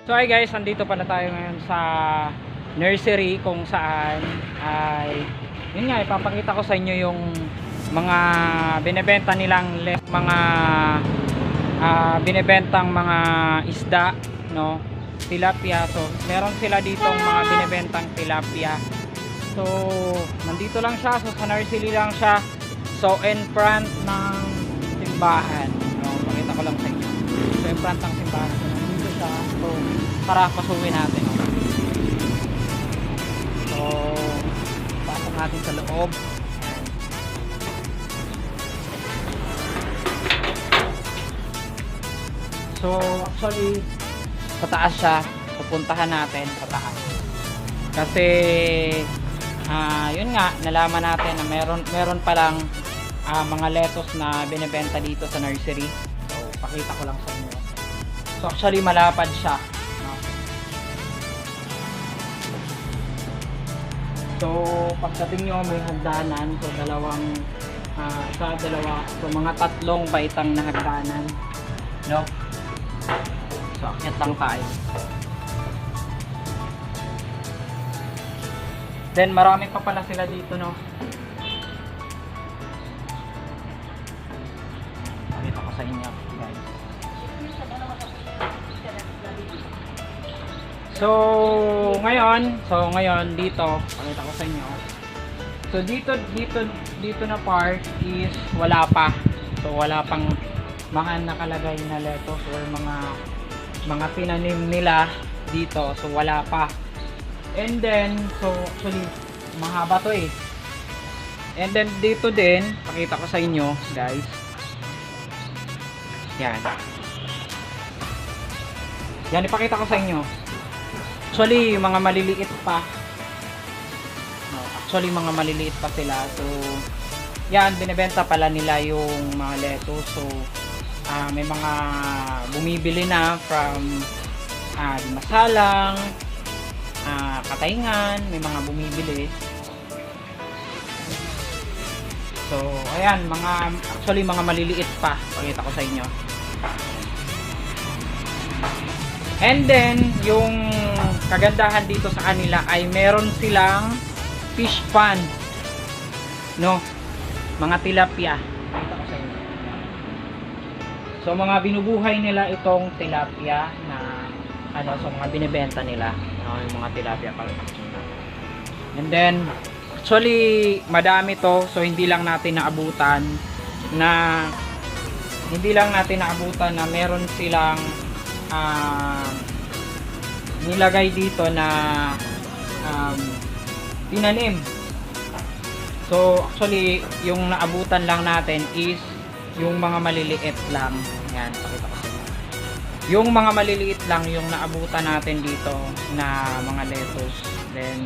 So hi guys, andito pala tayo ngayon sa nursery kung saan ay yun nga, ipapakita ko sa inyo yung mga binebenta nilang mga binebentang mga isda, no? Tilapia. So meron sila ditong mga binebentang tilapia. So nandito lang siya, so sa nursery lang siya. So in front ng simbahan, no? Pakita ko lang sa inyo. So in front ng simbahan. So tara, pasukin natin. So pasok natin sa loob. So actually pataas siya, pupuntahan natin pataas kasi yun nga, nalaman natin na meron palang mga lettuce na binebenta dito sa nursery. So pakita ko lang sa inyo. So actually malapad siya, no? So pagdating nyo may hagdanan, so dalawa, so mga tatlong baitang na hagdanan, no? So akyat lang tayo. Then marami pa pala sila dito, no? Pakita ko sa inyo, guys. So ngayon dito, pakita ko sa inyo. So dito na part is wala pa. So wala pang mga nakalagay na lettuce or mga tinanim nila dito. So wala pa. And then so actually mahaba to eh. And then dito din, pakita ko sa inyo, guys. Yan ipakita ko sa inyo. Actually, mga maliliit pa. No, actually, mga maliliit pa sila. So, yan, binebenta pala nila yung mga lettuce. So, may mga bumibili na from Masalang, Katayngan, may mga bumibili. So, ayan, actually, mga maliliit pa. Pakita ko sa inyo. And then, yung kagandahan dito sa kanila ay meron silang fish pond, no? Mga tilapia. Pakita ko sa inyo. So, mga binubuhay nila itong tilapia na so mga binebenta nila, no? Yung mga tilapia pala. And then, actually, madami to. So, hindi lang natin naabutan na meron silang nilagay dito na tinanim. So actually yung naabutan lang natin is yung mga maliliit lang. Yan, pakita ko sa inyo. Yung mga maliliit lang yung naabutan natin dito na mga lettuce. Then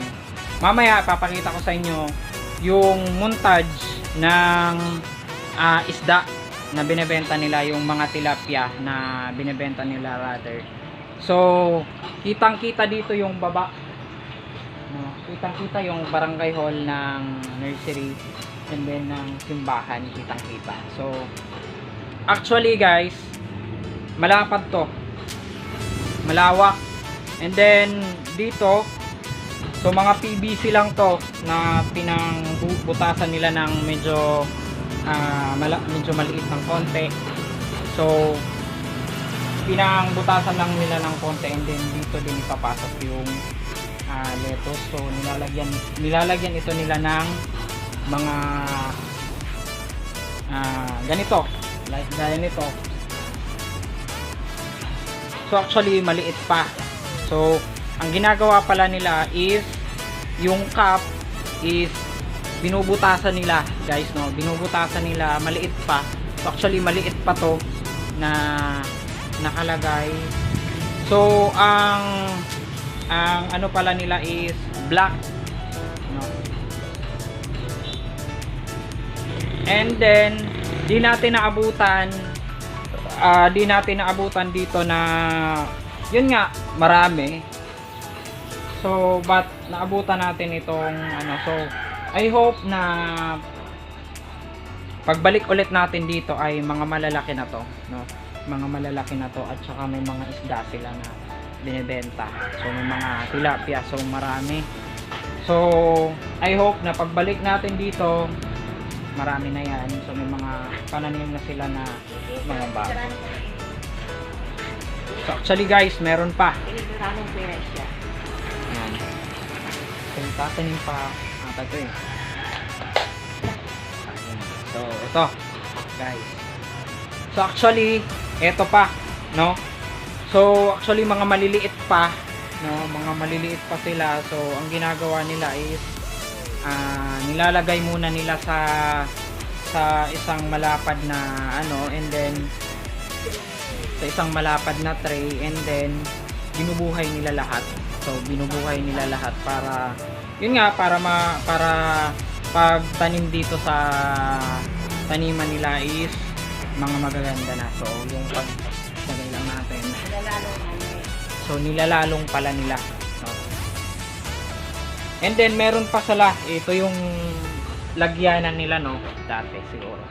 mamaya papakita ko sa inyo yung montage ng isda na binebenta nila, yung mga tilapia na binebenta nila rather. So, kitang-kita dito yung baba. No, kitang-kita yung barangay hall ng nursery and then ng simbahan, kitang-kita. So, actually guys, malapad to. Malawak. And then dito, so mga PVC lang to na pinangbutasan nila ng medyo maliit ng konti. So pinangbutasan lang nila ng konti and then dito din ipapasok yung lettuce. So nilalagyan ito nila ng mga ganito, like ganito. So actually maliit pa. So ang ginagawa pala nila is yung cup is binubutasan nila, guys, no? Binubutasan nila, maliit pa. So actually maliit pa to na nakalagay. So ang ano pala nila is black, no? And then di natin naabutan dito na yun nga, marami. So but naabutan natin itong so I hope na pagbalik ulit natin dito ay mga malalaki na to, no? Mga malalaki na to at saka may mga isda sila na binebenta. So may mga tilapia, so marami. So I hope na pagbalik natin dito, marami na yan. So may mga pananim na sila na mga bago. So actually guys, meron pa. Ayan. So tatanim pa ata ito eh. Ayan. So ito guys. So actually, ito pa, no? So actually mga maliliit pa, no? Mga maliliit pa sila. So ang ginagawa nila is nilalagay muna nila sa isang malapad na ano, and then sa isang malapad na tray, and then binubuhay nila lahat. So binubuhay nila lahat para yun nga, para pagtanim dito sa taniman nila is mga magaganda na. So yung paglagay lang natin, so nilalalong pala nila, no? And then meron pa sila, ito yung lagyanan nila, no, dati siguro.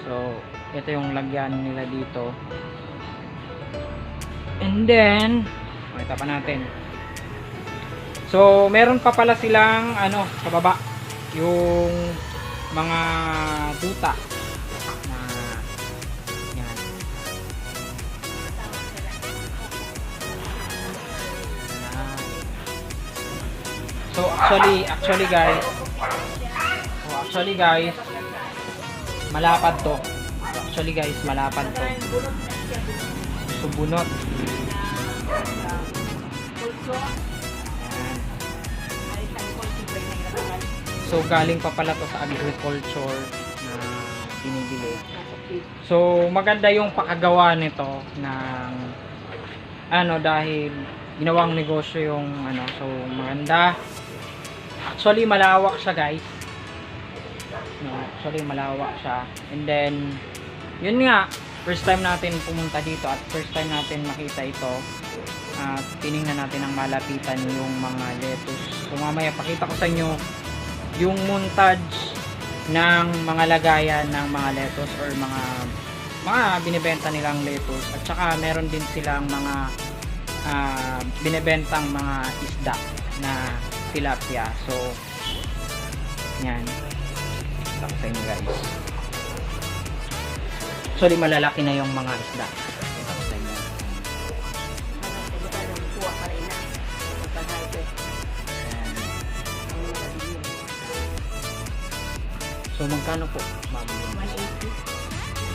So ito yung lagyanan nila dito, and then makita pa natin. So meron pa pala silang ano sa baba, yung mga duta na yan. So actually guys, malapad to. Actually guys, malapad to. So bunot. So galing pa pala to sa agriculture na binibili. So maganda yung pakagawa nito ng ano, dahil ginawang negosyo yung ano. So maganda. Actually malawak siya guys. No, actually malawak siya. And then yun nga, first time natin pumunta dito at first time natin makita ito. Tiningnan natin ang malapitan yung mga lettuce. So mamaya pakita ko sa inyo yung montage ng mga lagayan ng mga lettuce or mga binibenta nilang lettuce, at saka meron din silang mga binibentang mga isda na tilapia. So yan, tapos sa inyo guys. Actually malalaki na yung mga isda. Tapos sa inyo. So magkano po, ma'am? 180.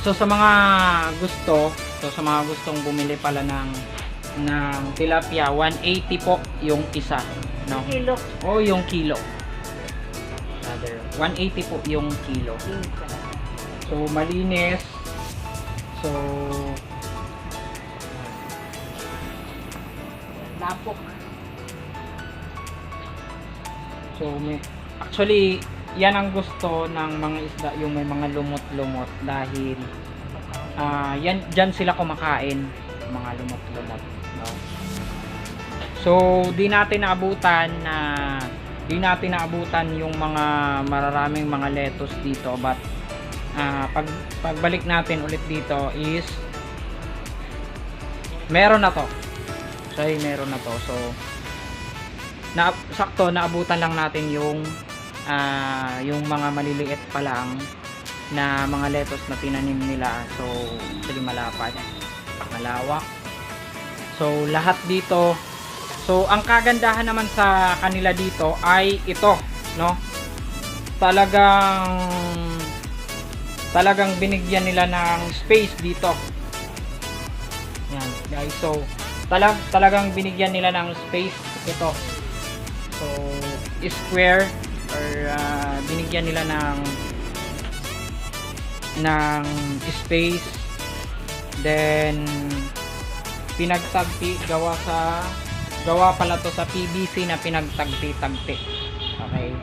So sa mga gustong bumili pala ng tilapia, 180 po yung isa, no? Kilo. O yung kilo. Rather, 180 po yung kilo. So malinis. So Lapok. So actually yan ang gusto ng mga isda, yung may mga lumot-lumot, dahil dyan sila kumakain, mga lumot-lumot, no? So di natin naabutan yung mga mararaming mga lettuce dito, but pagbalik natin ulit dito is meron na to. So meron na to. So sakto naabutan lang natin yung mga maliliit pa lang na mga lettuce na tinanim nila. So actually malapad, malawak. So lahat dito. So ang kagandahan naman sa kanila dito ay ito, no? Talagang binigyan nila ng space dito. Yan guys. So talagang binigyan nila ng space ito. So square, or binigyan nila ng space, then pinagtagpi, gawa pala to sa PVC na pinagtagpi-tagpi. Okay,